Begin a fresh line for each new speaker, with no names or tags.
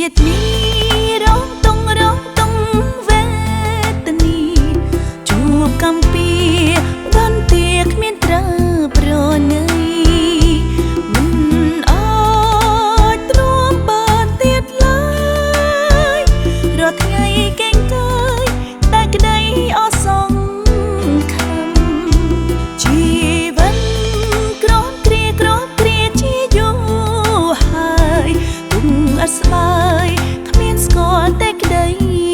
ជាតិនេះរងតុងវេទនីជួបកំពីបន្ទាគ្មានត្រូវប្រណីមិនអាចទ្រាំបានទៀតឡើយរាល់ថ្ងៃកេងកើយតែក្តីអសង្ខឹមជីវិតក្រំគ្រាជាយូរហើយទុំអត់ស្បើយគ្មានស្គាល់តែក្តី